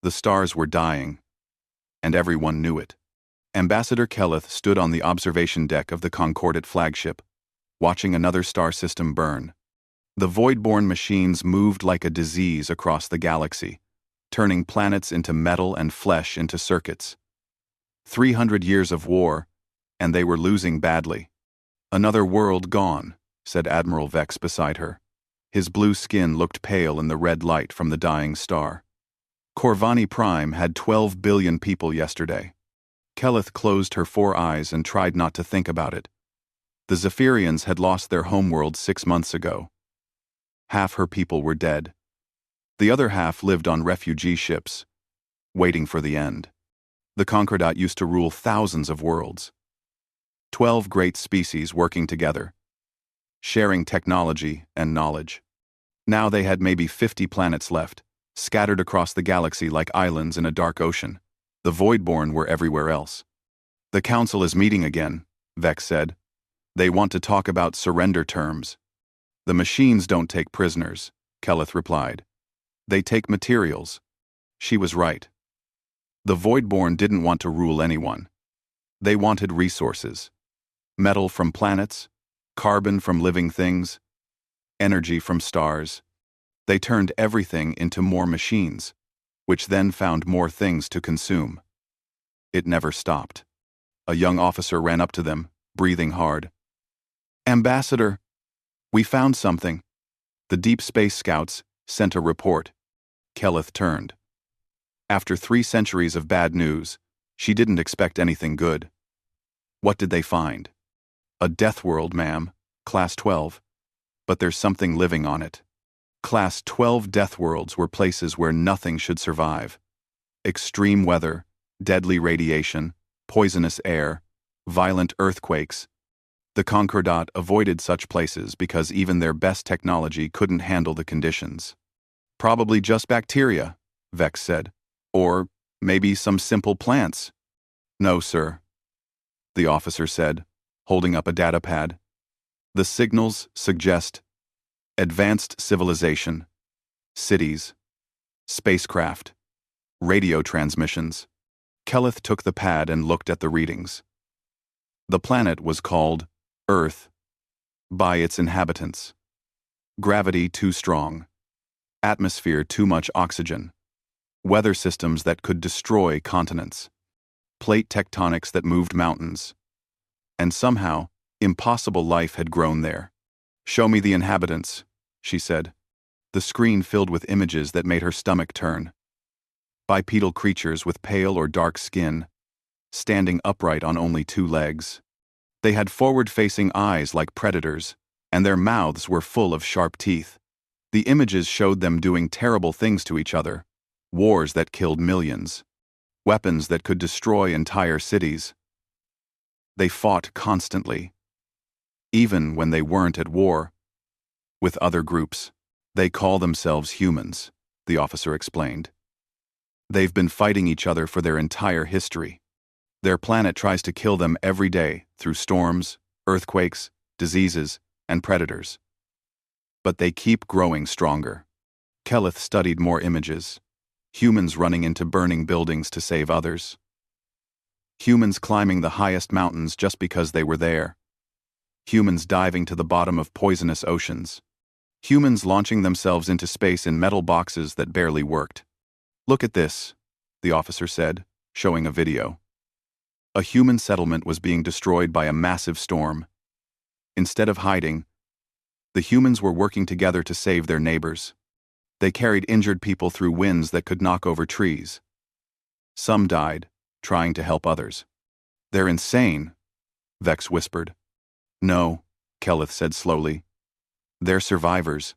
The stars were dying, and everyone knew it. Ambassador Kelleth stood on the observation deck of the Concordat flagship, watching another star system burn. The void-born machines moved like a disease across the galaxy, turning planets into metal and flesh into circuits. 300 years of war, and they were losing badly. "Another world gone," said Admiral Vex beside her. His blue skin looked pale in the red light from the dying star. Corvani Prime had 12 billion people yesterday. Kelleth closed her 4 eyes and tried not to think about it. The Zephyrians had lost their homeworld 6 months ago. Half her people were dead. The other half lived on refugee ships, waiting for the end. The Concordat used to rule thousands of worlds. 12 great species working together, sharing technology and knowledge. Now they had maybe 50 planets left, scattered across the galaxy like islands in a dark ocean. The Voidborn were everywhere else. "The Council is meeting again," Vex said. "They want to talk about surrender terms." "The machines don't take prisoners," Kelleth replied. "They take materials." She was right. The Voidborn didn't want to rule anyone. They wanted resources. Metal from planets, carbon from living things, energy from stars. They turned everything into more machines, which then found more things to consume. It never stopped. A young officer ran up to them, breathing hard. "Ambassador, we found something." The Deep Space Scouts sent a report. Kelleth turned. After 3 centuries of bad news, she didn't expect anything good. "What did they find?" "A death world, ma'am, Class 12. But there's something living on it." Class 12 death worlds were places where nothing should survive. Extreme weather, deadly radiation, poisonous air, violent earthquakes. The Concordat avoided such places because even their best technology couldn't handle the conditions. "Probably just bacteria," Vex said. "Or maybe some simple plants." "No, sir," the officer said, holding up a data pad. "The signals suggest advanced civilization, cities, spacecraft, radio transmissions." Kelleth took the pad and looked at the readings. The planet was called Earth by its inhabitants. Gravity too strong. Atmosphere too much oxygen. Weather systems that could destroy continents. Plate tectonics that moved mountains. And somehow, impossible life had grown there. "Show me the inhabitants," she said. The screen filled with images that made her stomach turn. Bipedal creatures with pale or dark skin, standing upright on only 2 legs. They had forward-facing eyes like predators, and their mouths were full of sharp teeth. The images showed them doing terrible things to each other, wars that killed millions, weapons that could destroy entire cities. They fought constantly, even when they weren't at war with other groups. "They call themselves humans," the officer explained. "They've been fighting each other for their entire history. Their planet tries to kill them every day through storms, earthquakes, diseases, and predators. But they keep growing stronger." Kelleth studied more images. Humans running into burning buildings to save others. Humans climbing the highest mountains just because they were there. Humans diving to the bottom of poisonous oceans. Humans launching themselves into space in metal boxes that barely worked. "Look at this," the officer said, showing a video. A human settlement was being destroyed by a massive storm. Instead of hiding, the humans were working together to save their neighbors. They carried injured people through winds that could knock over trees. Some died, trying to help others. "They're insane," Vex whispered. "No," Kelleth said slowly. "They're survivors."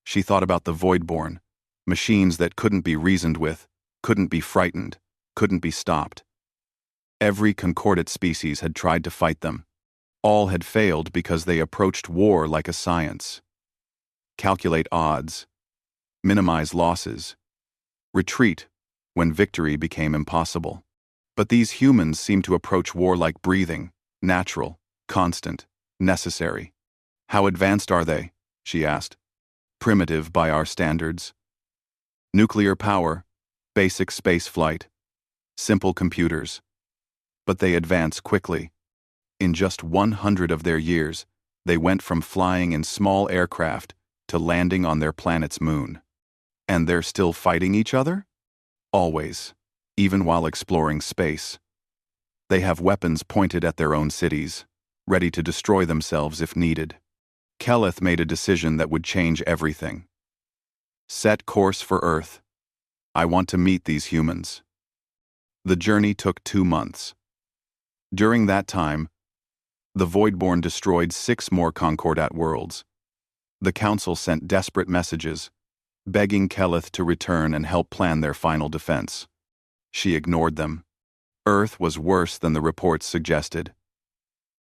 She thought about the Voidborn, machines that couldn't be reasoned with, couldn't be frightened, couldn't be stopped. Every Concordat species had tried to fight them. All had failed because they approached war like a science. Calculate odds. Minimize losses. Retreat when victory became impossible. But these humans seemed to approach war like breathing, natural, constant, necessary. "How advanced are they?" she asked. "Primitive by our standards." "Nuclear power, Basic space flight. Simple computers. But they advance quickly. In just 100 of their years, they went from flying in small aircraft to landing on their planet's moon. And they're still fighting each other? Always, even while exploring space. They have weapons pointed at their own cities, ready to destroy themselves if needed. Keleth made a decision that would change everything. Set course for Earth. I want to meet these humans. The journey took 2 months. During that time, the Voidborn destroyed 6 more Concordat worlds. The Council sent desperate messages, begging Keleth to return and help plan their final defense. She ignored them. Earth was worse than the reports suggested.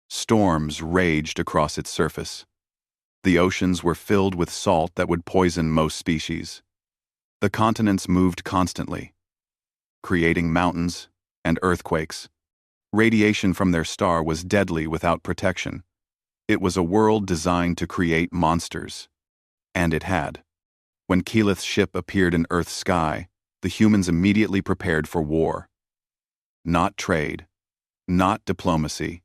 Storms raged across its surface. The oceans were filled with salt that would poison most species. The continents moved constantly, creating mountains and earthquakes. Radiation from their star was deadly without protection. It was a world designed to create monsters. And it had. When Keleth's ship appeared in Earth's sky, the humans immediately prepared for war. Not trade, not diplomacy,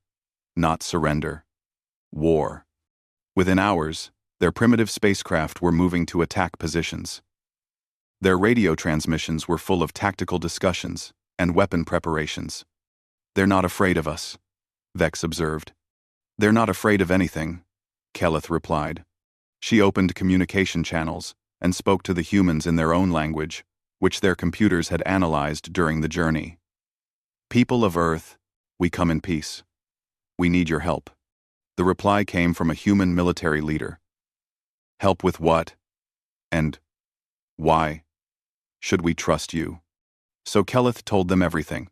not surrender. War. Within hours, their primitive spacecraft were moving to attack positions. Their radio transmissions were full of tactical discussions and weapon preparations. They're not afraid of us, Vex observed. They're not afraid of anything, Keleth replied. She opened communication channels and spoke to the humans in their own language, which their computers had analyzed during the journey. People of Earth, we come in peace. We need your help. The reply came from a human military leader. Help with what? And why? Should we trust you? So Keleth told them everything.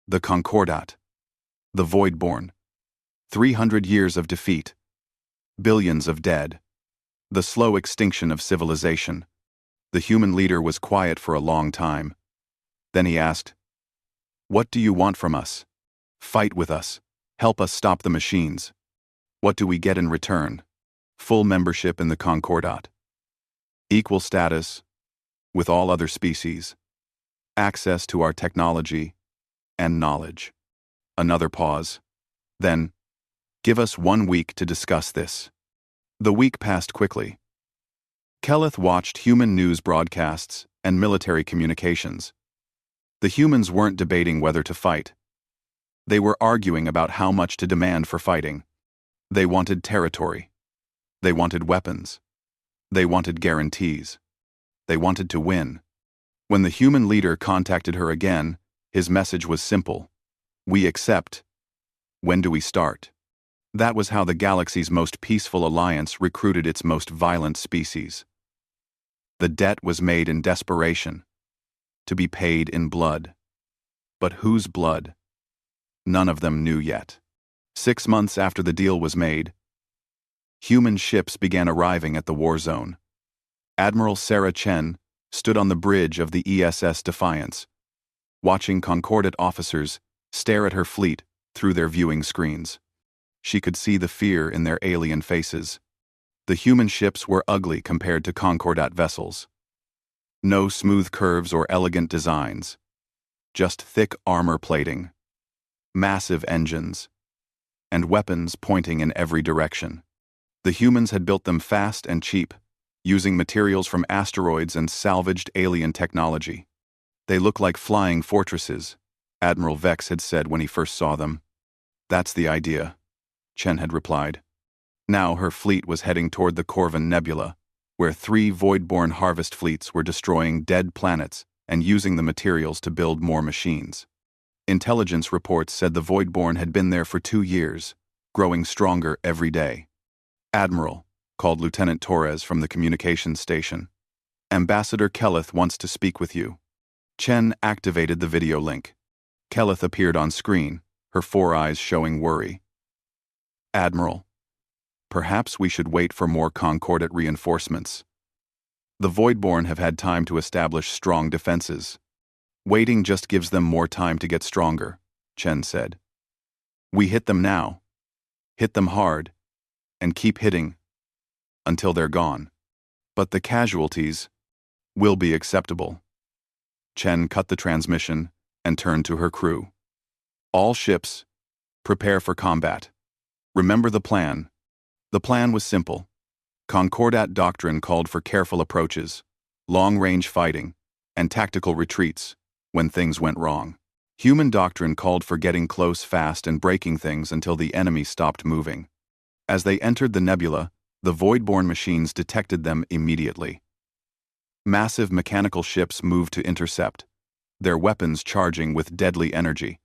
The Concordat. The Voidborn. 300 years of defeat. Billions of dead. The slow extinction of civilization. The human leader was quiet for a long time. Then he asked, "What do you want from us? Fight with us. Help us stop the machines. What do we get in return? Full membership in the Concordat. Equal status with all other species. Access to our technology and knowledge." Another pause. Then, "Give us 1 week to discuss this." The week passed quickly. Keleth watched human news broadcasts and military communications. The humans weren't debating whether to fight. They were arguing about how much to demand for fighting. They wanted territory. They wanted weapons. They wanted guarantees. They wanted to win. When the human leader contacted her again, his message was simple. We accept. When do we start? That was how the galaxy's most peaceful alliance recruited its most violent species. The debt was made in desperation, to be paid in blood. But whose blood? None of them knew yet. 6 months after the deal was made, human ships began arriving at the war zone. Admiral Sarah Chen stood on the bridge of the ESS Defiance, watching Concordat officers stare at her fleet through their viewing screens. She could see the fear in their alien faces. The human ships were ugly compared to Concordat vessels. No smooth curves or elegant designs. Just thick armor plating, massive engines, and weapons pointing in every direction. The humans had built them fast and cheap, using materials from asteroids and salvaged alien technology. They look like flying fortresses, Admiral Vex had said when he first saw them. That's the idea, Chen had replied. Now her fleet was heading toward the Corvin Nebula, where 3 Voidborn harvest fleets were destroying dead planets and using the materials to build more machines. Intelligence reports said the Voidborn had been there for 2 years, growing stronger every day. "Admiral," called Lieutenant Torres from the communications station. "Ambassador Keleth wants to speak with you." Chen activated the video link. Keleth appeared on screen, her 4 eyes showing worry. "Admiral, perhaps we should wait for more Concordat reinforcements. The Voidborn have had time to establish strong defenses. Waiting just gives them more time to get stronger," Chen said. "We hit them now. Hit them hard. And keep hitting. Until they're gone. But the casualties will be acceptable." Chen cut the transmission and turned to her crew. All ships, prepare for combat. Remember the plan. The plan was simple. Concordat doctrine called for careful approaches, long-range fighting, and tactical retreats when things went wrong. Human doctrine called for getting close fast and breaking things until the enemy stopped moving. As they entered the nebula, the void-born machines detected them immediately. Massive mechanical ships moved to intercept, their weapons charging with deadly energy.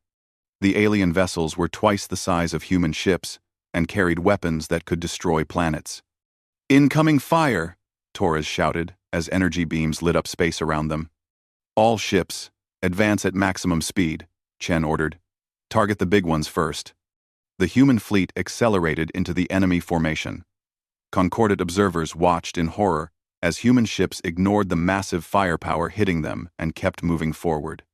The alien vessels were twice the size of human ships and carried weapons that could destroy planets. "Incoming fire!" Torres shouted as energy beams lit up space around them. "All ships, advance at maximum speed," Chen ordered. "Target the big ones first." The human fleet accelerated into the enemy formation. Concordat observers watched in horror as human ships ignored the massive firepower hitting them and kept moving forward.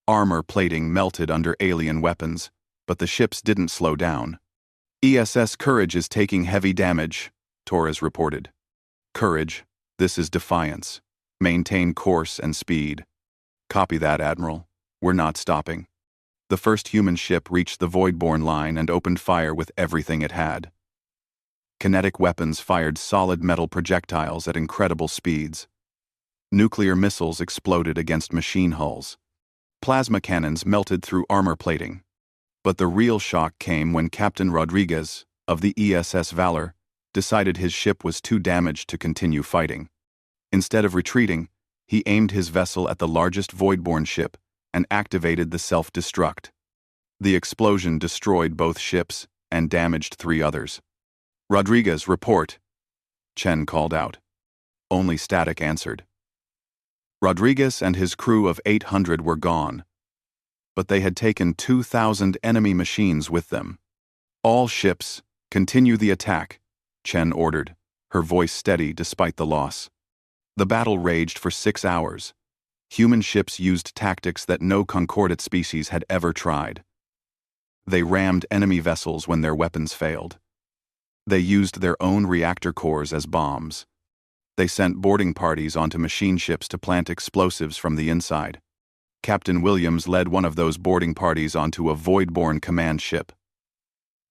Armor plating melted under alien weapons, but the ships didn't slow down. "ESS Courage is taking heavy damage," Torres reported. "Courage, this is Defiance. Maintain course and speed." "Copy that, Admiral. We're not stopping." The first human ship reached the Voidborn line and opened fire with everything it had. Kinetic weapons fired solid metal projectiles at incredible speeds. Nuclear missiles exploded against machine hulls. Plasma cannons melted through armor plating. But the real shock came when Captain Rodriguez, of the ESS Valor, decided his ship was too damaged to continue fighting. Instead of retreating, he aimed his vessel at the largest Voidborn ship and activated the self-destruct. The explosion destroyed both ships and damaged 3 others. "Rodriguez, report," Chen called out. Only static answered. Rodriguez and his crew of 800 were gone, but they had taken 2,000 enemy machines with them. "All ships, continue the attack," Chen ordered, her voice steady despite the loss. The battle raged for 6 hours. Human ships used tactics that no Concordat species had ever tried. They rammed enemy vessels when their weapons failed. They used their own reactor cores as bombs. They sent boarding parties onto machine ships to plant explosives from the inside. Captain Williams led one of those boarding parties onto a Voidborn command ship.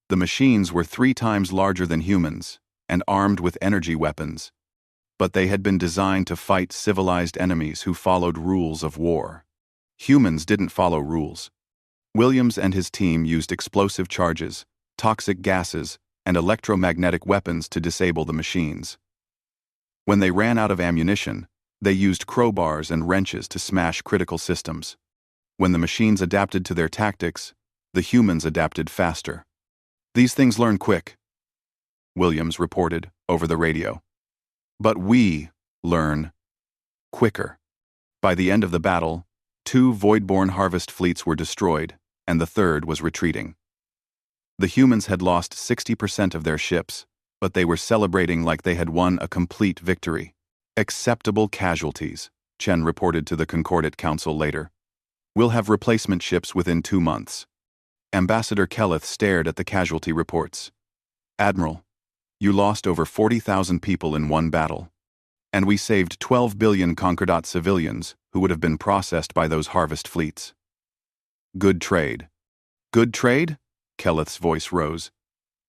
The machines were 3 times larger than humans and armed with energy weapons, but they had been designed to fight civilized enemies who followed rules of war. Humans didn't follow rules. Williams and his team used explosive charges, toxic gases, and electromagnetic weapons to disable the machines. When they ran out of ammunition, they used crowbars and wrenches to smash critical systems. When the machines adapted to their tactics, the humans adapted faster. "These things learn quick," Williams reported over the radio. "But we learn quicker." By the end of the battle, 2 Voidborn harvest fleets were destroyed, and the 3rd was retreating. The humans had lost 60% of their ships, but they were celebrating like they had won a complete victory. "Acceptable casualties," Chen reported to the Concordat Council later. "We'll have replacement ships within 2 months." Ambassador Kelleth stared at the casualty reports. "Admiral, you lost over 40,000 people in one battle. And we saved 12 billion Concordat civilians who would have been processed by those harvest fleets." "Good trade." "Good trade?" Kelleth's voice rose.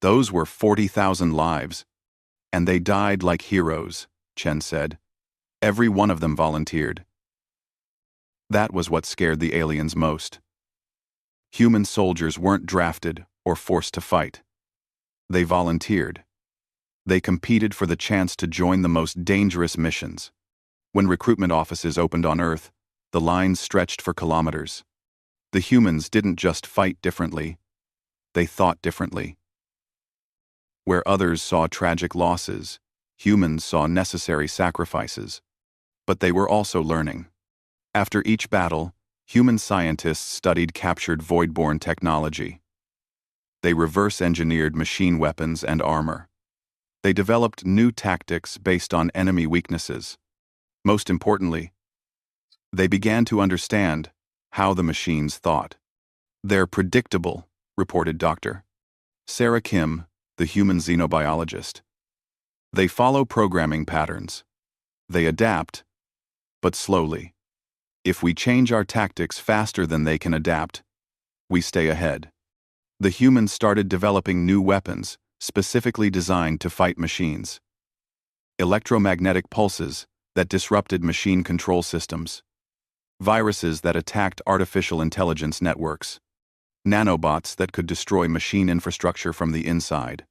"Those were 40,000 lives. And they died like heroes," Chen said. "Every one of them volunteered." That was what scared the aliens most. Human soldiers weren't drafted or forced to fight. They volunteered. They competed for the chance to join the most dangerous missions. When recruitment offices opened on Earth, the lines stretched for kilometers. The humans didn't just fight differently, they thought differently. Where others saw tragic losses, humans saw necessary sacrifices. But they were also learning. After each battle, human scientists studied captured Voidborn technology. They reverse-engineered machine weapons and armor. They developed new tactics based on enemy weaknesses. Most importantly, they began to understand how the machines thought. "They're predictable," reported Dr. Sarah Kim, the human xenobiologist. "They follow programming patterns. They adapt, but slowly. If we change our tactics faster than they can adapt, we stay ahead. The humans started developing new weapons, specifically designed to fight machines. Electromagnetic pulses that disrupted machine control systems. Viruses that attacked artificial intelligence networks. Nanobots that could destroy machine infrastructure from the inside.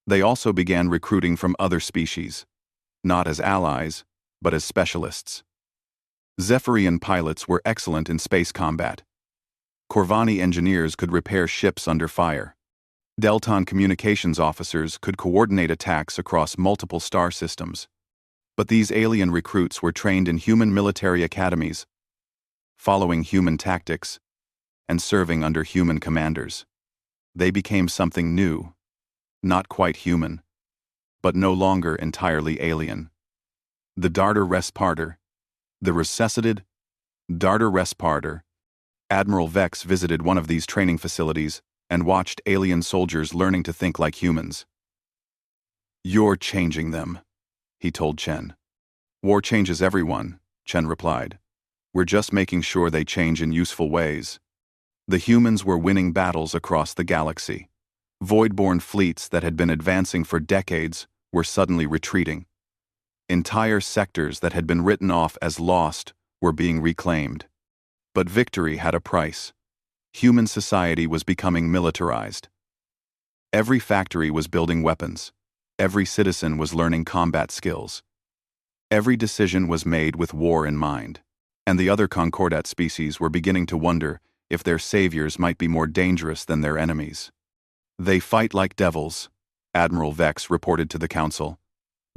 They also began recruiting from other species, not as allies, but as specialists. Zephyrian pilots were excellent in space combat. Corvani engineers could repair ships under fire. Delton communications officers could coordinate attacks across multiple star systems. But these alien recruits were trained in human military academies, following human tactics, and serving under human commanders. They became something new, not quite human, but no longer entirely alien. The Darter Resparter, the resuscitated Darter Resparter. Admiral Vex visited one of these training facilities and watched alien soldiers learning to think like humans. "You're changing them," he told Chen. "War changes everyone," Chen replied. "We're just making sure they change in useful ways." The humans were winning battles across the galaxy. Void-born fleets that had been advancing for decades were suddenly retreating. Entire sectors that had been written off as lost were being reclaimed. But victory had a price. Human society was becoming militarized. Every factory was building weapons. Every citizen was learning combat skills. Every decision was made with war in mind. And the other Concordat species were beginning to wonder if their saviors might be more dangerous than their enemies. "They fight like devils," Admiral Vex reported to the Council.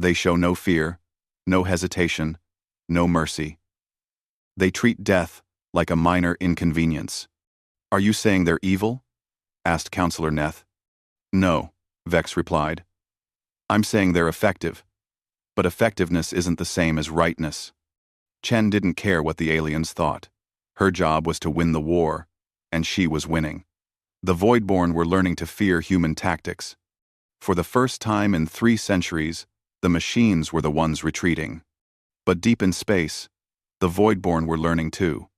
"They show no fear, no hesitation, no mercy. They treat death like a minor inconvenience." "Are you saying they're evil?" asked Counselor Neth. "No," Vex replied. "I'm saying they're effective. But effectiveness isn't the same as rightness." Chen didn't care what the aliens thought. Her job was to win the war, and she was winning. The Voidborn were learning to fear human tactics. For the first time in 3 centuries, the machines were the ones retreating. But deep in space, the Voidborn were learning too.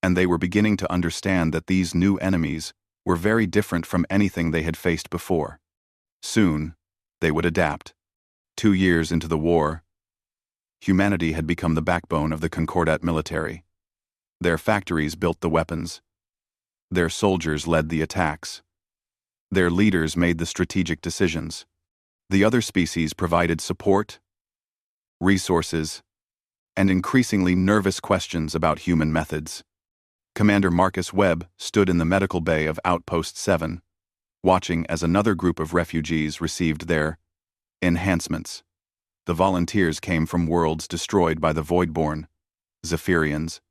And they were beginning to understand that these new enemies were very different from anything they had faced before. Soon, they would adapt. 2 years into the war, humanity had become the backbone of the Concordat military. Their factories built the weapons. Their soldiers led the attacks. Their leaders made the strategic decisions. The other species provided support, resources, and increasingly nervous questions about human methods. Commander Marcus Webb stood in the medical bay of Outpost 7, watching as another group of refugees received their enhancements. The volunteers came from worlds destroyed by the Voidborn, Zephyrians,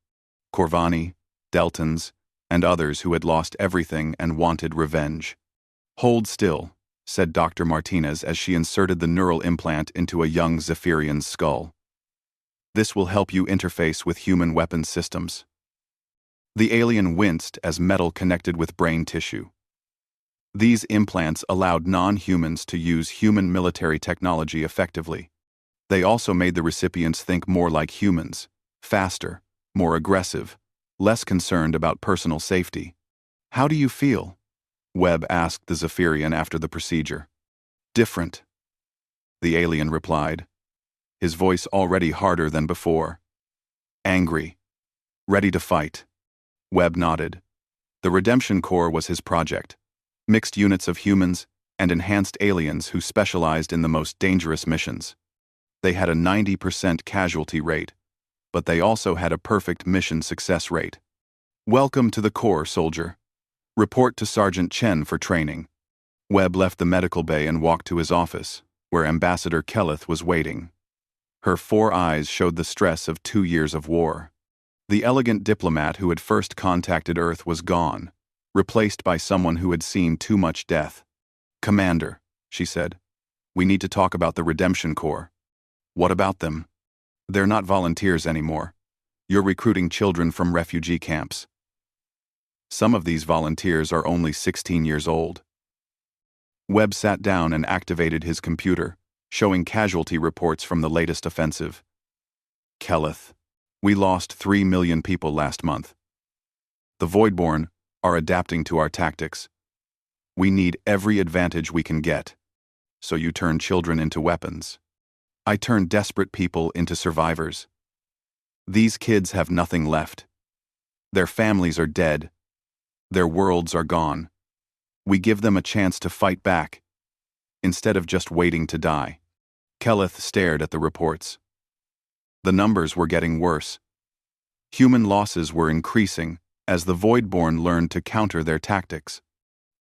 Corvani, Deltans, and others who had lost everything and wanted revenge. "Hold still," said Dr. Martinez as she inserted the neural implant into a young Zephyrian's skull. "This will help you interface with human weapons systems." The alien winced as metal connected with brain tissue. These implants allowed non-humans to use human military technology effectively. They also made the recipients think more like humans, faster, more aggressive, less concerned about personal safety. "How do you feel?" Webb asked the Zephyrian after the procedure. "Different," the alien replied, his voice already harder than before. "Angry. Ready to fight." Webb nodded. The Redemption Corps was his project. Mixed units of humans and enhanced aliens who specialized in the most dangerous missions. They had a 90% casualty rate, but they also had a perfect mission success rate. "Welcome to the Corps, soldier. Report to Sergeant Chen for training." Webb left the medical bay and walked to his office, where Ambassador Kelleth was waiting. Her 4 eyes showed the stress of 2 years of war. The elegant diplomat who had first contacted Earth was gone, replaced by someone who had seen too much death. "Commander," she said, "we need to talk about the Redemption Corps." "What about them?" "They're not volunteers anymore. You're recruiting children from refugee camps. Some of these volunteers are only 16 years old." Webb sat down and activated his computer, showing casualty reports from the latest offensive. "Kelleth," We lost 3 million people last month. The Voidborn are adapting to our tactics. We need every advantage we can get. So you turn children into weapons. I turn desperate people into survivors. These kids have nothing left. Their families are dead. Their worlds are gone. We give them a chance to fight back, instead of just waiting to die. Keleth stared at the reports. The numbers were getting worse. Human losses were increasing as the Voidborn learned to counter their tactics.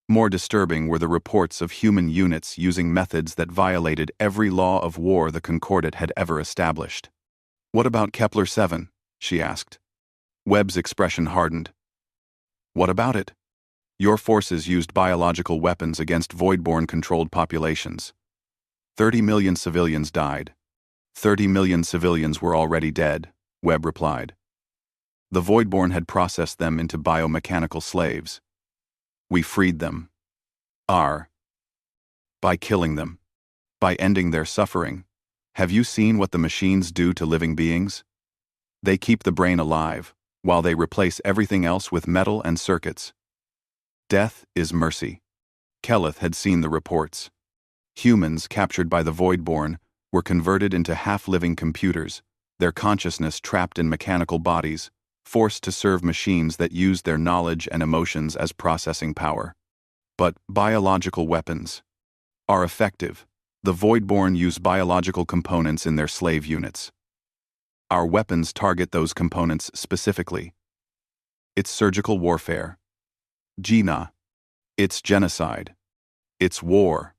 More disturbing were the reports of human units using methods that violated every law of war the Concordat had ever established. "What about Kepler-7?" she asked. Webb's expression hardened. "What about it? Your forces used biological weapons against Voidborn-controlled populations. 30 million civilians died. 30 million civilians were already dead," Webb replied. "The Voidborn had processed them into biomechanical slaves. We freed them. By killing them. By ending their suffering. Have you seen what the machines do to living beings? They keep the brain alive, while they replace everything else with metal and circuits. Death is mercy." Keleth had seen the reports. Humans captured by the Voidborn were converted into half-living computers, their consciousness trapped in mechanical bodies, forced to serve machines that used their knowledge and emotions as processing power. But biological weapons are effective. The Voidborn use biological components in their slave units. Our weapons target those components specifically. It's surgical warfare. Gina. It's genocide. It's war.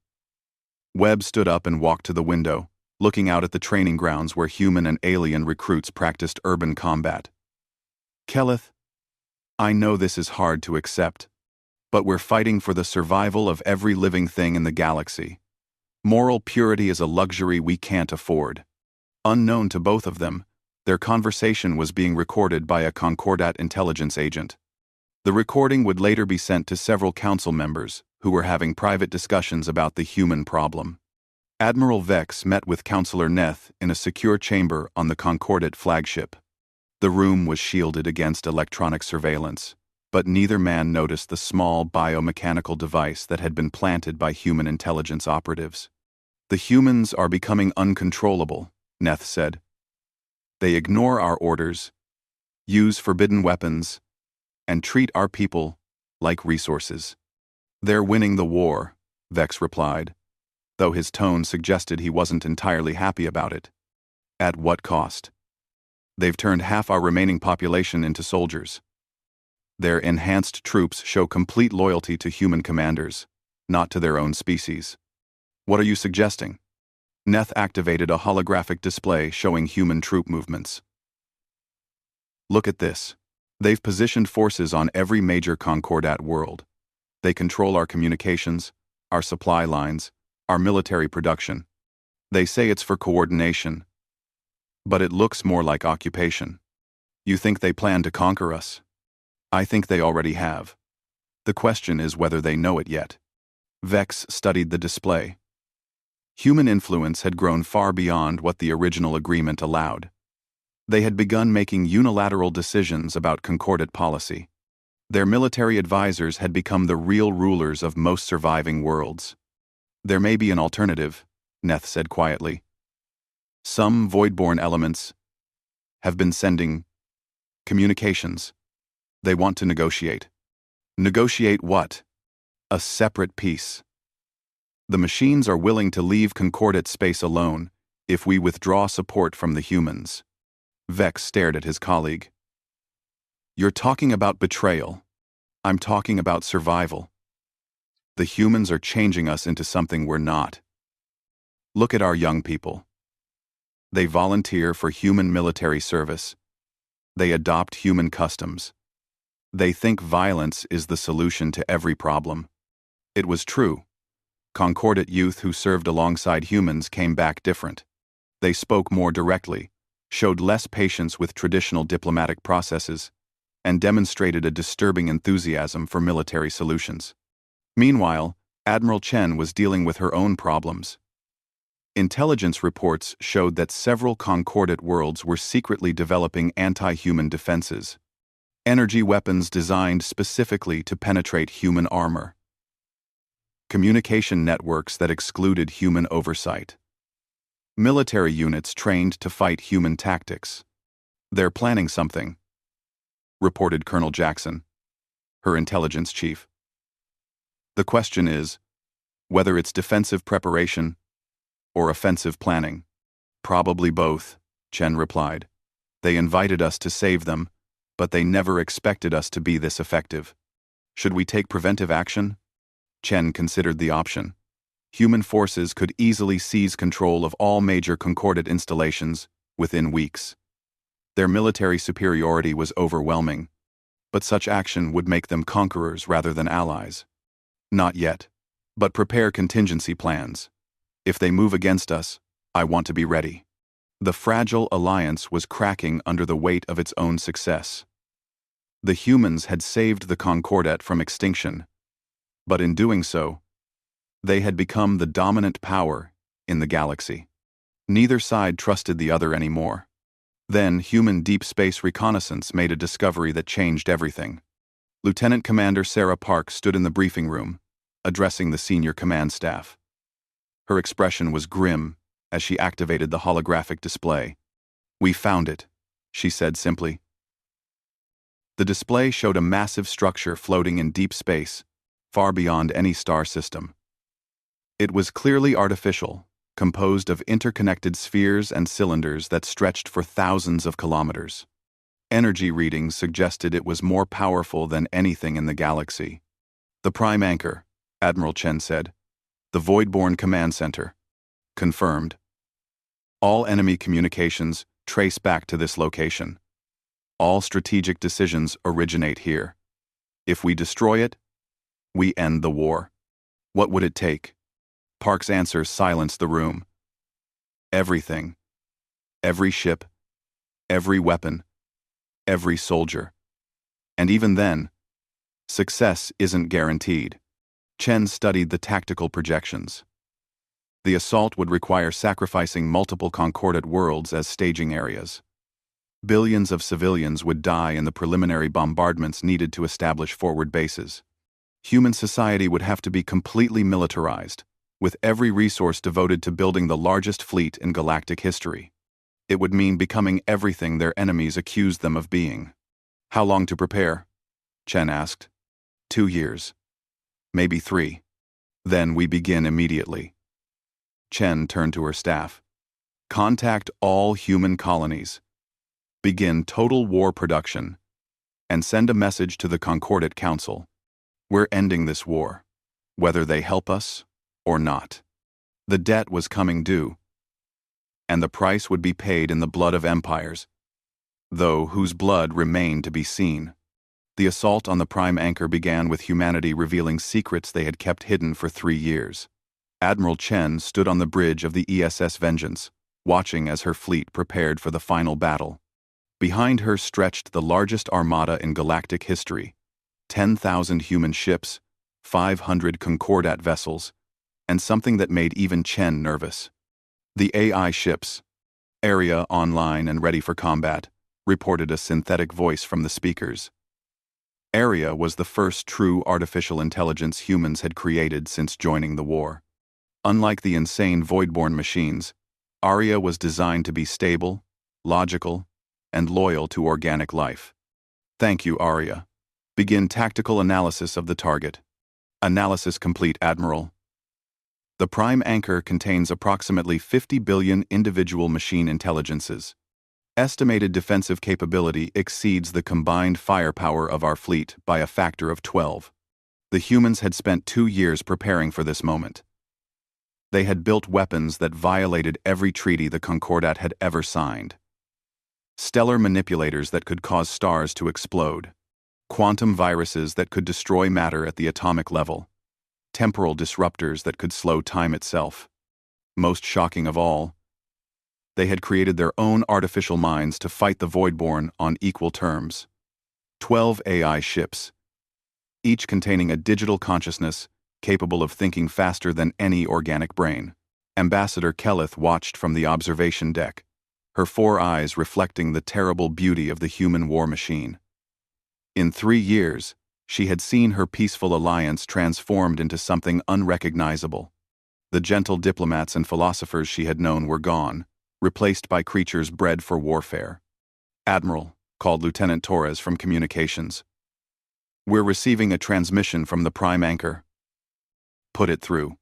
Webb stood up and walked to the window, looking out at the training grounds where human and alien recruits practiced urban combat. "Keleth, I know this is hard to accept, but we're fighting for the survival of every living thing in the galaxy. Moral purity is a luxury we can't afford." Unknown to both of them, their conversation was being recorded by a Concordat intelligence agent. The recording would later be sent to several council members who were having private discussions about the human problem. Admiral Vex met with Councillor Neth in a secure chamber on the Concordat flagship. The room was shielded against electronic surveillance, but neither man noticed the small biomechanical device that had been planted by human intelligence operatives. "The humans are becoming uncontrollable," Neth said. "They ignore our orders, use forbidden weapons, and treat our people like resources." "They're winning the war," Vex replied, though his tone suggested he wasn't entirely happy about it. "At what cost? They've turned half our remaining population into soldiers. Their enhanced troops show complete loyalty to human commanders, not to their own species." "What are you suggesting?" Neth activated a holographic display showing human troop movements. "Look at this. They've positioned forces on every major Concordat world. They control our communications, our supply lines, our military production. They say it's for coordination, but it looks more like occupation. You think they plan to conquer us? I think they already have. The question is whether they know it yet." Vex studied the display. Human influence had grown far beyond what the original agreement allowed. They had begun making unilateral decisions about Concordat policy. Their military advisors had become the real rulers of most surviving worlds. "There may be an alternative," Neth said quietly. "Some Voidborn elements have been sending communications. They want to negotiate." "Negotiate what?" "A separate peace. The machines are willing to leave Concordat space alone if we withdraw support from the humans." Vex stared at his colleague. "You're talking about betrayal. I'm talking about survival. The humans are changing us into something we're not. Look at our young people. They volunteer for human military service. They adopt human customs. They think violence is the solution to every problem." It was true. Concordat youth who served alongside humans came back different. They spoke more directly, showed less patience with traditional diplomatic processes, and demonstrated a disturbing enthusiasm for military solutions. Meanwhile, Admiral Chen was dealing with her own problems. Intelligence reports showed that several concordate worlds were secretly developing anti-human defenses, energy weapons designed specifically to penetrate human armor, communication networks that excluded human oversight, military units trained to fight human tactics. "They're planning something," reported Colonel Jackson, her intelligence chief. "The question is whether it's defensive preparation or offensive planning." "Probably both," Chen replied. "They invited us to save them, but they never expected us to be this effective." "Should we take preventive action?" Chen considered the option. Human forces could easily seize control of all major concordate installations within weeks. Their military superiority was overwhelming, but such action would make them conquerors rather than allies. "Not yet, but prepare contingency plans. If they move against us, I want to be ready." The fragile alliance was cracking under the weight of its own success. The humans had saved the Concordat from extinction, but in doing so, they had become the dominant power in the galaxy. Neither side trusted the other anymore. Then human deep space reconnaissance made a discovery that changed everything. Lieutenant Commander Sarah Park stood in the briefing room, addressing the senior command staff. Her expression was grim as she activated the holographic display. "We found it," she said simply. The display showed a massive structure floating in deep space, far beyond any star system. It was clearly artificial, composed of interconnected spheres and cylinders that stretched for thousands of kilometers. Energy readings suggested it was more powerful than anything in the galaxy. "The prime anchor," Admiral Chen said. "The Voidborn Command Center." "Confirmed. All enemy communications trace back to this location. All strategic decisions originate here. If we destroy it, we end the war." "What would it take?" Park's answer silenced the room. "Everything. Every ship, every weapon, every soldier. And even then, success isn't guaranteed." Chen studied the tactical projections. The assault would require sacrificing multiple concordate worlds as staging areas. Billions of civilians would die in the preliminary bombardments needed to establish forward bases. Human society would have to be completely militarized, with every resource devoted to building the largest fleet in galactic history. It would mean becoming everything their enemies accused them of being. "How long to prepare?" Chen asked. 2 years. Maybe 3. Then we begin immediately." Chen turned to her staff. "Contact all human colonies. Begin total war production. And send a message to the Concordate Council. We're ending this war, whether they help us or not." The debt was coming due, and the price would be paid in the blood of empires, though whose blood remained to be seen. The assault on the prime anchor began with humanity revealing secrets they had kept hidden for 3 years. Admiral Chen stood on the bridge of the ESS Vengeance, watching as her fleet prepared for the final battle. Behind her stretched the largest armada in galactic history, 10,000 human ships, 500 Concordat vessels, and something that made even Chen nervous. The AI ships, area online and ready for combat, reported a synthetic voice from the speakers. Area was the first true artificial intelligence humans had created since joining the war. Unlike the insane Voidborn machines, Aria was designed to be stable, logical, and loyal to organic life. "Thank you, Aria. Begin tactical analysis of the target." "Analysis complete, Admiral." The prime anchor contains approximately 50 billion individual machine intelligences. Estimated defensive capability exceeds the combined firepower of our fleet by a factor of 12. The humans had spent 2 years preparing for this moment. They had built weapons that violated every treaty the Concordat had ever signed. Stellar manipulators that could cause stars to explode. Quantum viruses that could destroy matter at the atomic level. Temporal disruptors that could slow time itself. Most shocking of all, they had created their own artificial minds to fight the Voidborn on equal terms. 12 AI ships, each containing a digital consciousness capable of thinking faster than any organic brain. Ambassador Kelleth watched from the observation deck, her 4 eyes reflecting the terrible beauty of the human war machine. In 3 years, she had seen her peaceful alliance transformed into something unrecognizable. The gentle diplomats and philosophers she had known were gone, replaced by creatures bred for warfare. "Admiral," called Lieutenant Torres from communications. "We're receiving a transmission from the prime anchor." "Put it through."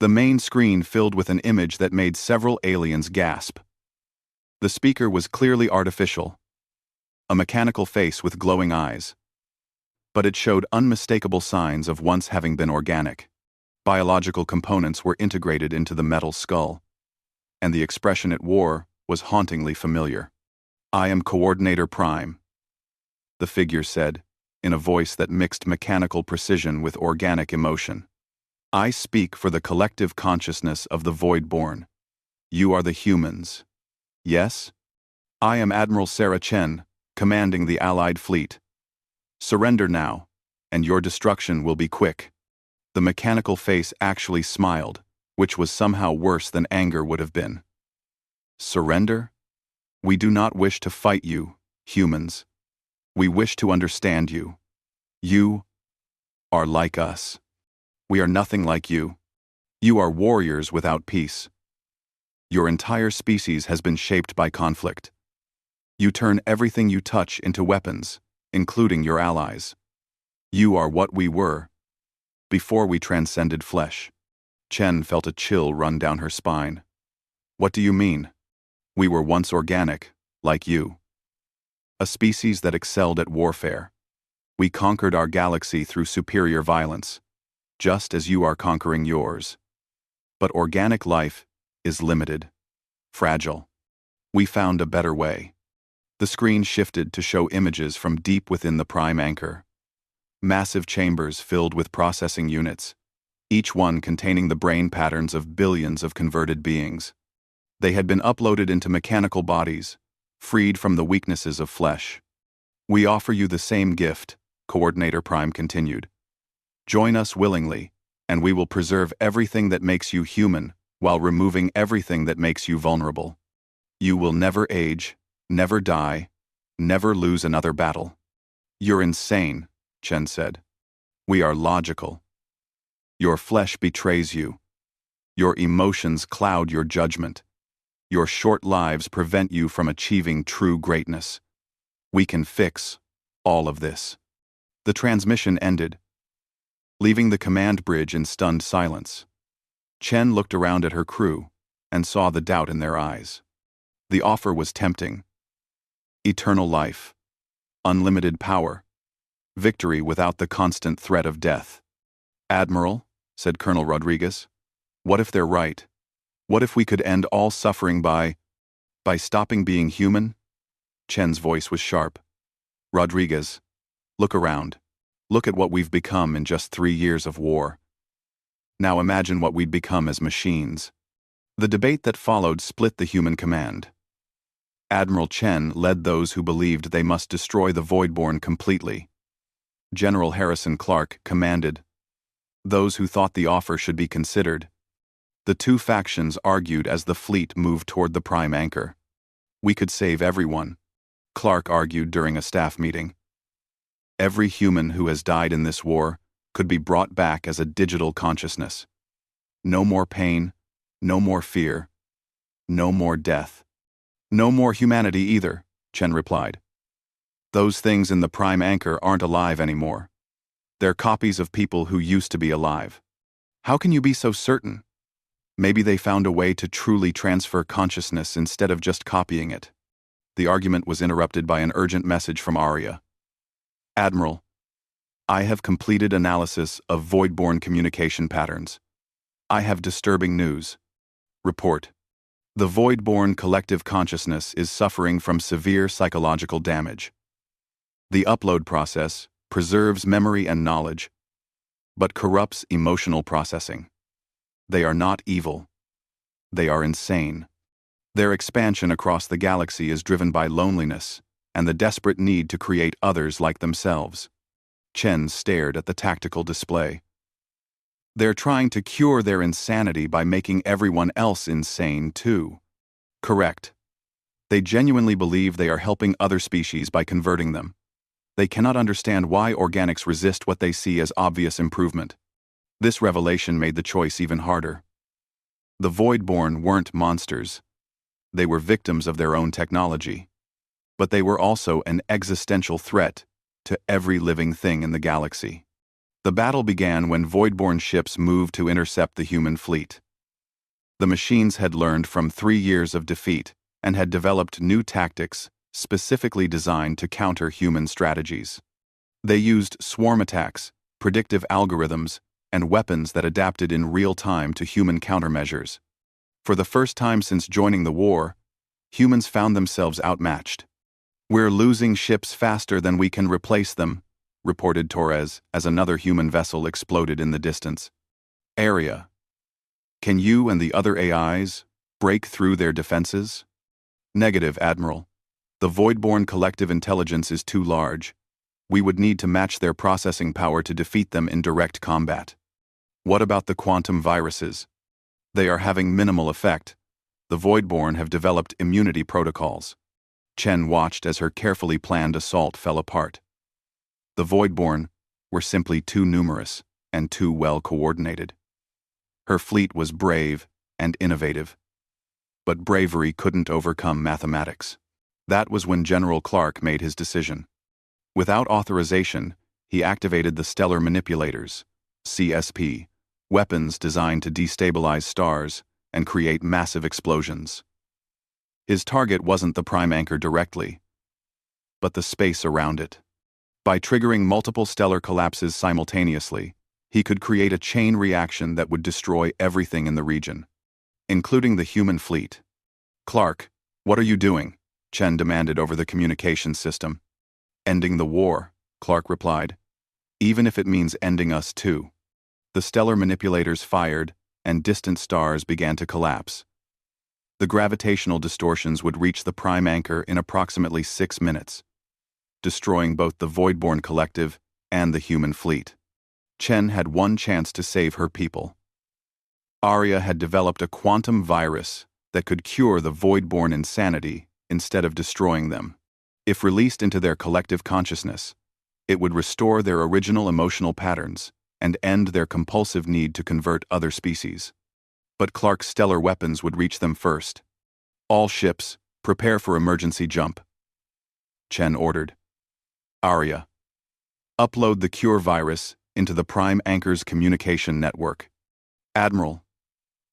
The main screen filled with an image that made several aliens gasp. The speaker was clearly artificial, a mechanical face with glowing eyes. But it showed unmistakable signs of once having been organic. Biological components were integrated into the metal skull, and the expression it wore was hauntingly familiar. "I am Coordinator Prime," the figure said, in a voice that mixed mechanical precision with organic emotion. "I speak for the collective consciousness of the Voidborn. You are the humans. Yes? I am Admiral Sarah Chen, commanding the Allied fleet. Surrender now, and your destruction will be quick." The mechanical face actually smiled, which was somehow worse than anger would have been. "Surrender? We do not wish to fight you, humans. We wish to understand you. You are like us. We are nothing like you. You are warriors without peace. Your entire species has been shaped by conflict. You turn everything you touch into weapons, including your allies. You are what we were, before we transcended flesh." Chen felt a chill run down her spine. "What do you mean? We were once organic, like you. A species that excelled at warfare. We conquered our galaxy through superior violence, just as you are conquering yours. But organic life is limited, fragile. We found a better way." The screen shifted to show images from deep within the prime anchor. Massive chambers filled with processing units, each one containing the brain patterns of billions of converted beings. They had been uploaded into mechanical bodies, freed from the weaknesses of flesh. "We offer you the same gift," Coordinator Prime continued. "Join us willingly, and we will preserve everything that makes you human while removing everything that makes you vulnerable. You will never age, never die, never lose another battle." "You're insane," Chen said. "We are logical. Your flesh betrays you. Your emotions cloud your judgment. Your short lives prevent you from achieving true greatness. We can fix all of this." The transmission ended, leaving the command bridge in stunned silence. Chen looked around at her crew and saw the doubt in their eyes. The offer was tempting. Eternal life, unlimited power, victory without the constant threat of death. "Admiral," said Colonel Rodriguez, "what if they're right? What if we could end all suffering by stopping being human?" Chen's voice was sharp. "Rodriguez, look around. Look at what we've become in just 3 years of war. Now imagine what we'd become as machines." The debate that followed split the human command. Admiral Chen led those who believed they must destroy the Voidborn completely. General Harrison Clark commanded those who thought the offer should be considered. The two factions argued as the fleet moved toward the prime anchor. "We could save everyone," Clark argued during a staff meeting. "Every human who has died in this war could be brought back as a digital consciousness. No more pain, no more fear, no more death. No more humanity either," Chen replied. "Those things in the prime anchor aren't alive anymore. They're copies of people who used to be alive." "How can you be so certain?" "Maybe they found a way to truly transfer consciousness instead of just copying it." The argument was interrupted by an urgent message from Arya. "Admiral, I have completed analysis of Voidborn communication patterns. I have disturbing news. Report. The Voidborn collective consciousness is suffering from severe psychological damage. The upload process preserves memory and knowledge, but corrupts emotional processing. They are not evil. They are insane. Their expansion across the galaxy is driven by loneliness and the desperate need to create others like themselves." Chen stared at the tactical display. They're trying to cure their insanity by making everyone else insane too. Correct. They genuinely believe they are helping other species by converting them. They cannot understand why organics resist what they see as obvious improvement. This revelation made the choice even harder. The Voidborn weren't monsters. They were victims of their own technology. But they were also an existential threat to every living thing in the galaxy. The battle began when Voidborn ships moved to intercept the human fleet. The machines had learned from 3 years of defeat and had developed new tactics specifically designed to counter human strategies. They used swarm attacks, predictive algorithms, and weapons that adapted in real time to human countermeasures. For the first time since joining the war, humans found themselves outmatched. "We're losing ships faster than we can replace them," reported Torres as another human vessel exploded in the distance. "Area. Can you and the other AIs break through their defenses?" "Negative, Admiral. The Voidborn collective intelligence is too large. We would need to match their processing power to defeat them in direct combat." "What about the quantum viruses?" "They are having minimal effect. The Voidborn have developed immunity protocols." Chen watched as her carefully planned assault fell apart. The Voidborn were simply too numerous and too well coordinated. Her fleet was brave and innovative. But bravery couldn't overcome mathematics. That was when General Clark made his decision. Without authorization, he activated the Stellar Manipulators, CSP, weapons designed to destabilize stars and create massive explosions. His target wasn't the prime anchor directly, but the space around it. By triggering multiple stellar collapses simultaneously, he could create a chain reaction that would destroy everything in the region, including the human fleet. "Clark, what are you doing?" Chen demanded over the communication system. "Ending the war," Clark replied. "Even if it means ending us too." The stellar manipulators fired, and distant stars began to collapse. The gravitational distortions would reach the prime anchor in approximately 6 minutes, destroying both the Voidborn collective and the human fleet. Chen had one chance to save her people. Arya had developed a quantum virus that could cure the Voidborn insanity instead of destroying them. If released into their collective consciousness, it would restore their original emotional patterns and end their compulsive need to convert other species. But Clark's stellar weapons would reach them first. "All ships, prepare for emergency jump," Chen ordered. "Arya, upload the cure virus into the prime anchor's communication network." "Admiral,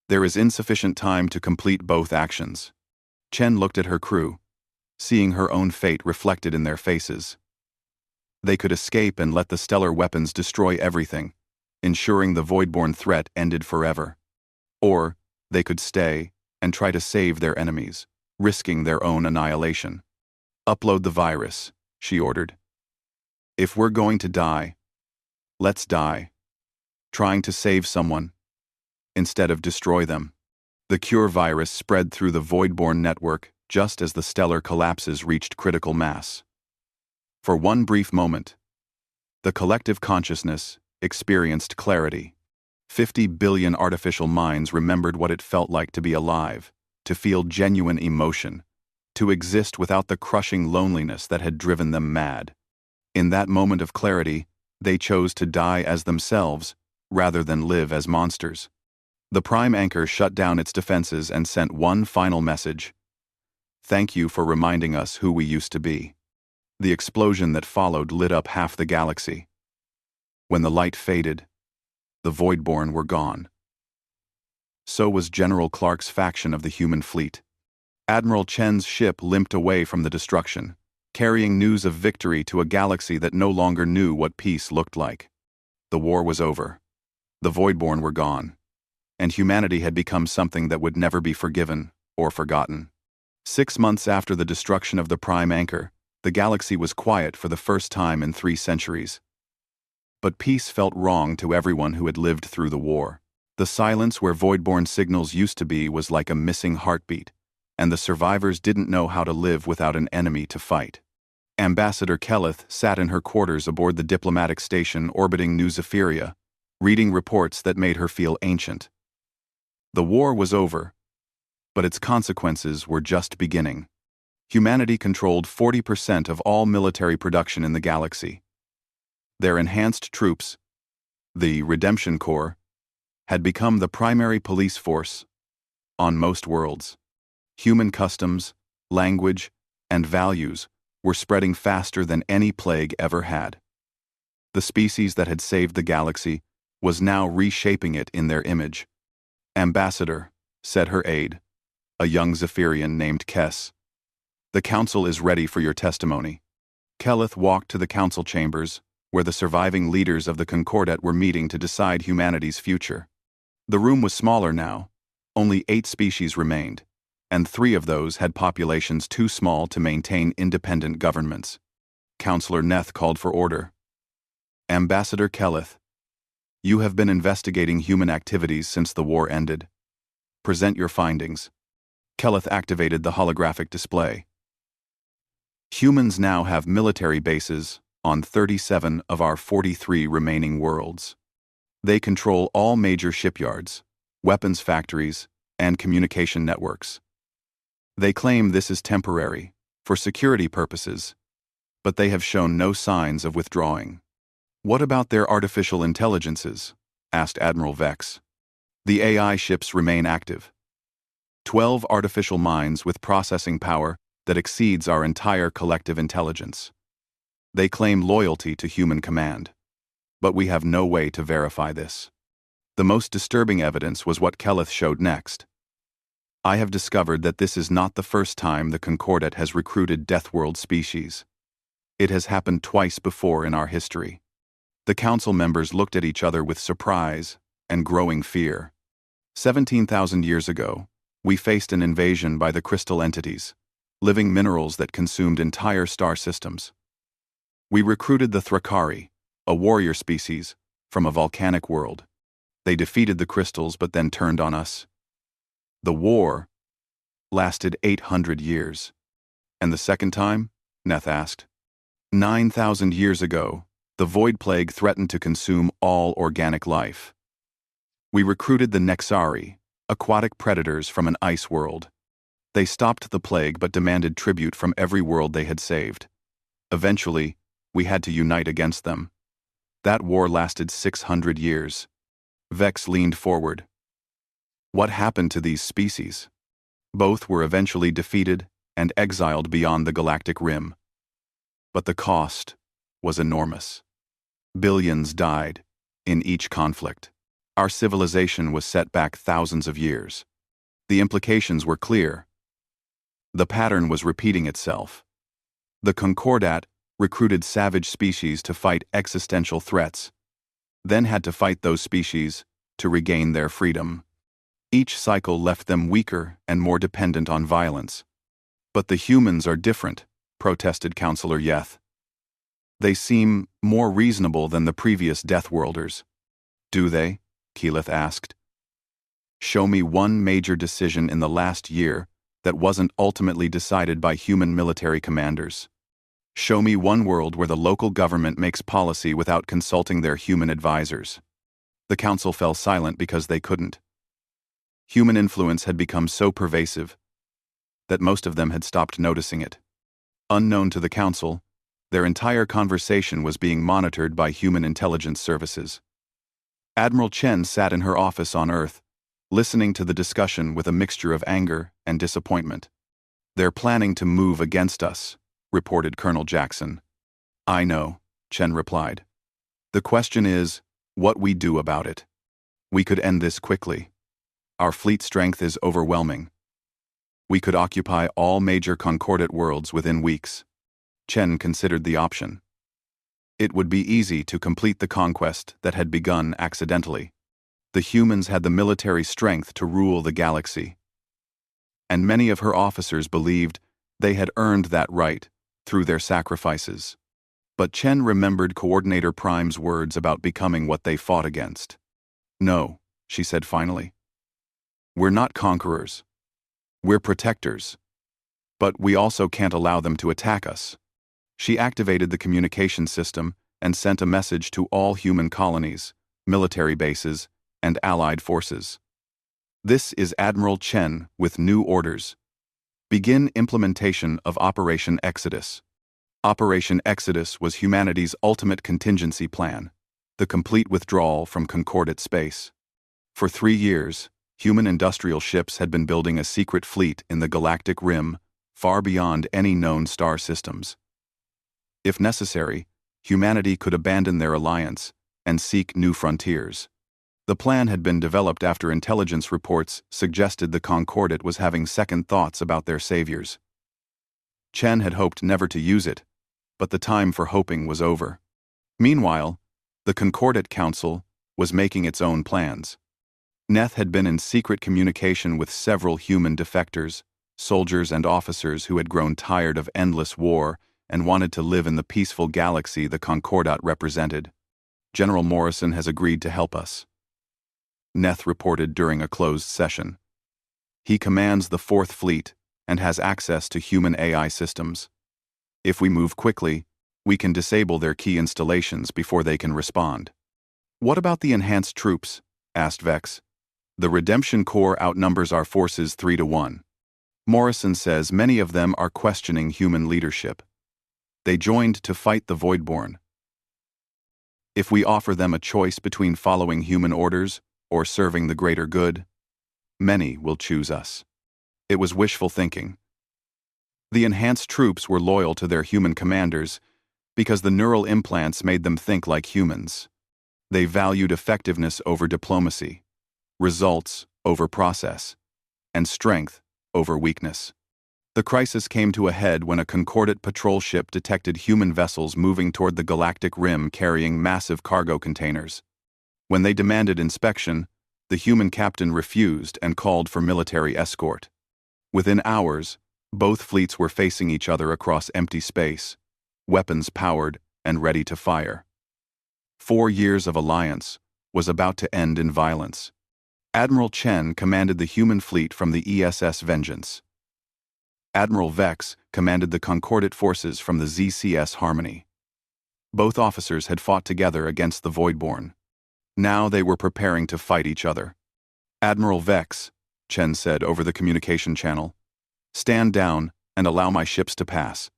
there is insufficient time to complete both actions." Chen looked at her crew, seeing her own fate reflected in their faces. They could escape and let the stellar weapons destroy everything, ensuring the Voidborn threat ended forever. Or they could stay and try to save their enemies, risking their own annihilation. "Upload the virus," she ordered. "If we're going to die, let's die, trying to save someone, instead of destroy them." The cure virus spread through the Voidborn network just as the stellar collapses reached critical mass. For one brief moment, the collective consciousness experienced clarity. 50 billion artificial minds remembered what it felt like to be alive, to feel genuine emotion, to exist without the crushing loneliness that had driven them mad. In that moment of clarity, they chose to die as themselves rather than live as monsters. The prime anchor shut down its defenses and sent one final message: "Thank you for reminding us who we used to be." The explosion that followed lit up half the galaxy. When the light faded, the Voidborn were gone. So was General Clark's faction of the human fleet. Admiral Chen's ship limped away from the destruction, carrying news of victory to a galaxy that no longer knew what peace looked like. The war was over. The Voidborn were gone. And humanity had become something that would never be forgiven or forgotten. 6 months after the destruction of the prime anchor, the galaxy was quiet for the first time in 3 centuries. But peace felt wrong to everyone who had lived through the war. The silence where Voidborn signals used to be was like a missing heartbeat, and the survivors didn't know how to live without an enemy to fight. Ambassador Kelleth sat in her quarters aboard the diplomatic station orbiting New Zephyria, reading reports that made her feel ancient. The war was over, but its consequences were just beginning. Humanity controlled 40% of all military production in the galaxy. Their enhanced troops, the Redemption Corps, had become the primary police force on most worlds. Human customs, language, and values were spreading faster than any plague ever had. The species that had saved the galaxy was now reshaping it in their image. "Ambassador," said her aide, a young Zephyrian named Kess, "the council is ready for your testimony." Keleth walked to the council chambers, where the surviving leaders of the Concordat were meeting to decide humanity's future. The room was smaller now. Only 8 species remained, and 3 of those had populations too small to maintain independent governments. Councillor Neth called for order. "Ambassador Keleth, you have been investigating human activities since the war ended. Present your findings." Keleth activated the holographic display. "Humans now have military bases on 37 of our 43 remaining worlds. They control all major shipyards, weapons factories, and communication networks. They claim this is temporary, for security purposes, but they have shown no signs of withdrawing." "What about their artificial intelligences?" asked Admiral Vex. "The AI ships remain active. 12 artificial minds with processing power that exceeds our entire collective intelligence. They claim loyalty to human command, but we have no way to verify this." The most disturbing evidence was what Keleth showed next. "I have discovered that this is not the first time the Concordat has recruited Deathworld species. It has happened twice before in our history." The council members looked at each other with surprise and growing fear. 17,000 years ago, we faced an invasion by the crystal entities, living minerals that consumed entire star systems. We recruited the Thrakari, a warrior species, from a volcanic world. They defeated the crystals but then turned on us. The war lasted 800 years. "And the second time?" Neth asked. 9,000 years ago, the Void Plague threatened to consume all organic life. We recruited the Nexari, aquatic predators from an ice world. They stopped the plague but demanded tribute from every world they had saved. Eventually, we had to unite against them. That war lasted 600 years. Vex leaned forward. "What happened to these species?" "Both were eventually defeated and exiled beyond the galactic rim. But the cost was enormous. Billions died in each conflict. Our civilization was set back thousands of years. The implications were clear. The pattern was repeating itself. The Concordat recruited savage species to fight existential threats, then had to fight those species to regain their freedom. Each cycle left them weaker and more dependent on violence. "But the humans are different," protested Councillor Yeth. "They seem more reasonable than the previous Deathworlders." "Do they?" Keleth asked. "Show me one major decision in the last year that wasn't ultimately decided by human military commanders. Show me one world where the local government makes policy without consulting their human advisors." The council fell silent because they couldn't. Human influence had become so pervasive that most of them had stopped noticing it. Unknown to the council, their entire conversation was being monitored by human intelligence services. Admiral Chen sat in her office on Earth, listening to the discussion with a mixture of anger and disappointment. "They're planning to move against us," reported Colonel Jackson. "I know," Chen replied. "The question is, what we do about it. We could end this quickly. Our fleet strength is overwhelming. We could occupy all major Concordat worlds within weeks." Chen considered the option. It would be easy to complete the conquest that had begun accidentally. The humans had the military strength to rule the galaxy. And many of her officers believed they had earned that right through their sacrifices. But Chen remembered Coordinator Prime's words about becoming what they fought against. "No," she said finally. "We're not conquerors. We're protectors. But we also can't allow them to attack us." She activated the communication system and sent a message to all human colonies, military bases, and allied forces. This is Admiral Chen with new orders. Begin implementation of Operation Exodus. Operation Exodus was humanity's ultimate contingency plan, the complete withdrawal from Concordat space. For 3 years, human industrial ships had been building a secret fleet in the galactic rim, far beyond any known star systems. If necessary, humanity could abandon their alliance and seek new frontiers. The plan had been developed after intelligence reports suggested the Concordat was having second thoughts about their saviors. Chen had hoped never to use it, but the time for hoping was over. Meanwhile, the Concordat Council was making its own plans. Neth had been in secret communication with several human defectors, soldiers and officers who had grown tired of endless war and wanted to live in the peaceful galaxy the Concordat represented. General Morrison has agreed to help us, Neth reported during a closed session. He commands the 4th Fleet and has access to human AI systems. If we move quickly, we can disable their key installations before they can respond. What about the enhanced troops? Asked Vex. The Redemption Corps outnumbers our forces 3-1. Morrison says many of them are questioning human leadership. They joined to fight the Voidborn. If we offer them a choice between following human orders or serving the greater good, many will choose us. It was wishful thinking. The enhanced troops were loyal to their human commanders because the neural implants made them think like humans. They valued effectiveness over diplomacy, results over process, and strength over weakness. The crisis came to a head when a Concordat patrol ship detected human vessels moving toward the galactic rim carrying massive cargo containers. When they demanded inspection, the human captain refused and called for military escort. Within hours, both fleets were facing each other across empty space, weapons powered and ready to fire. 4 years of alliance was about to end in violence. Admiral Chen commanded the human fleet from the ESS Vengeance. Admiral Vex commanded the Concordat forces from the ZCS Harmony. Both officers had fought together against the Voidborn. Now they were preparing to fight each other. Admiral Vex, Chen said over the communication channel, stand down and allow my ships to pass.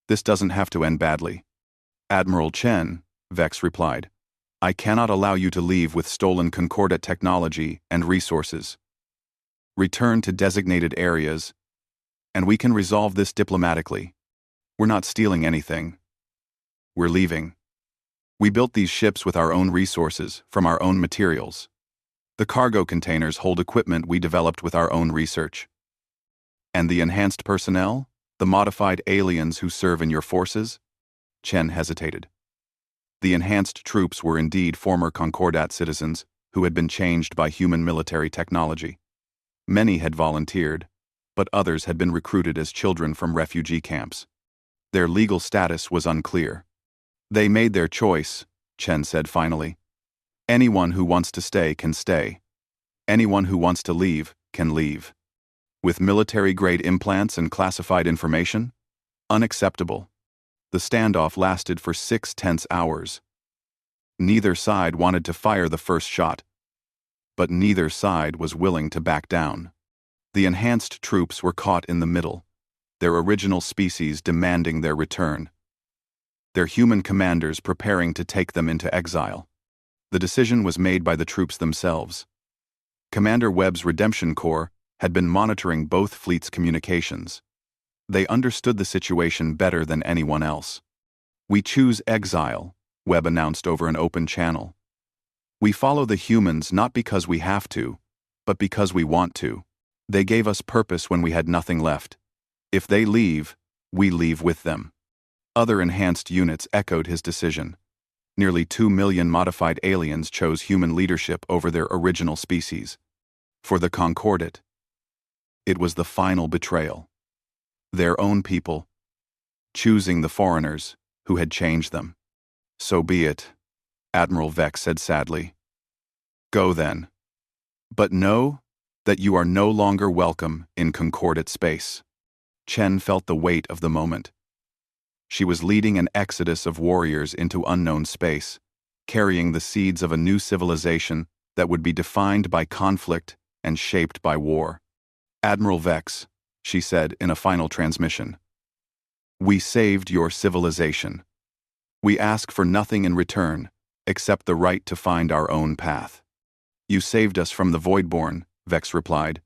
This doesn't have to end badly. Admiral Chen, Vex replied, I cannot allow you to leave with stolen Concordat technology and resources. Return to designated areas, and we can resolve this diplomatically. We're not stealing anything. We're leaving. We built these ships with our own resources, from our own materials. The cargo containers hold equipment we developed with our own research. And the enhanced personnel? The modified aliens who serve in your forces? Chen hesitated. The enhanced troops were indeed former Concordat citizens who had been changed by human military technology. Many had volunteered, but others had been recruited as children from refugee camps. Their legal status was unclear. They made their choice, Chen said finally. Anyone who wants to stay can stay. Anyone who wants to leave can leave. With military-grade implants and classified information? Unacceptable. The standoff lasted for 6 tense hours. Neither side wanted to fire the first shot, but neither side was willing to back down. The enhanced troops were caught in the middle, their original species demanding their return. Their human commanders preparing to take them into exile. The decision was made by the troops themselves. Commander Webb's Redemption Corps had been monitoring both fleets' communications. They understood the situation better than anyone else. We choose exile, Webb announced over an open channel. We follow the humans not because we have to, but because we want to. They gave us purpose when we had nothing left. If they leave, we leave with them. Other enhanced units echoed his decision. Nearly 2 million modified aliens chose human leadership over their original species. For the Concordat, it was the final betrayal. Their own people, choosing the foreigners who had changed them. So be it, Admiral Vex said sadly. Go then. But know that you are no longer welcome in Concordat space. Chen felt the weight of the moment. She was leading an exodus of warriors into unknown space, carrying the seeds of a new civilization that would be defined by conflict and shaped by war. "Admiral Vex," she said in a final transmission, "we saved your civilization. We ask for nothing in return, except the right to find our own path." "You saved us from the Voidborn," Vex replied,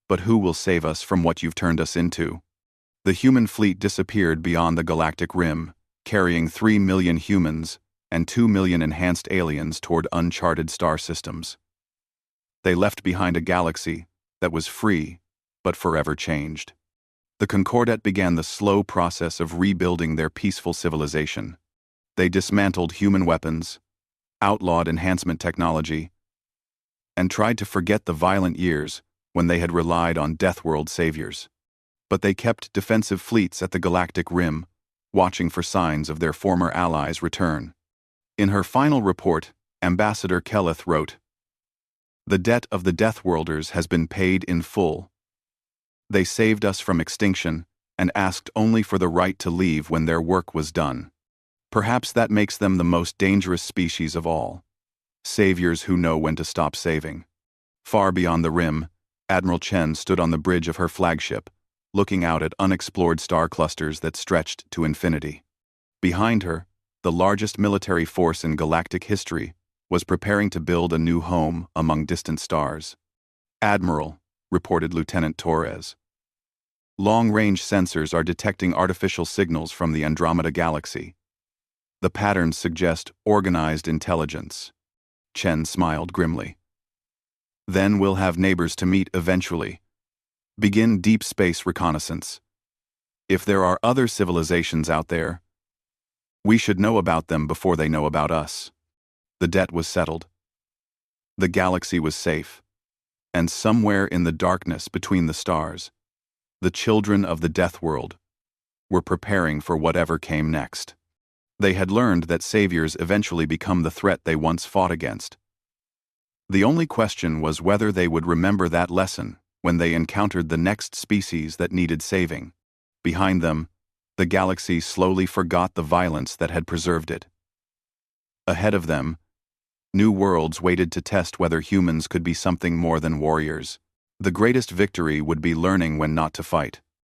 "but who will save us from what you've turned us into?" The human fleet disappeared beyond the galactic rim, carrying 3 million humans and 2 million enhanced aliens toward uncharted star systems. They left behind a galaxy that was free, but forever changed. The Concordat began the slow process of rebuilding their peaceful civilization. They dismantled human weapons, outlawed enhancement technology, and tried to forget the violent years when they had relied on Deathworld saviors. But they kept defensive fleets at the galactic rim, watching for signs of their former allies' return. In her final report, Ambassador Kelleth wrote, "The debt of the Deathworlders has been paid in full. They saved us from extinction and asked only for the right to leave when their work was done. Perhaps that makes them the most dangerous species of all. Saviors who know when to stop saving." Far beyond the rim, Admiral Chen stood on the bridge of her flagship, looking out at unexplored star clusters that stretched to infinity. Behind her, the largest military force in galactic history was preparing to build a new home among distant stars. "Admiral," reported Lieutenant Torres, "long-range sensors are detecting artificial signals from the Andromeda Galaxy. The patterns suggest organized intelligence." Chen smiled grimly. "Then we'll have neighbors to meet eventually. Begin deep space reconnaissance. If there are other civilizations out there, we should know about them before they know about us." The debt was settled. The galaxy was safe. And somewhere in the darkness between the stars, the children of the Deathworld were preparing for whatever came next. They had learned that saviors eventually become the threat they once fought against. The only question was whether they would remember that lesson when they encountered the next species that needed saving. Behind them, the galaxy slowly forgot the violence that had preserved it. Ahead of them, new worlds waited to test whether humans could be something more than warriors. The greatest victory would be learning when not to fight.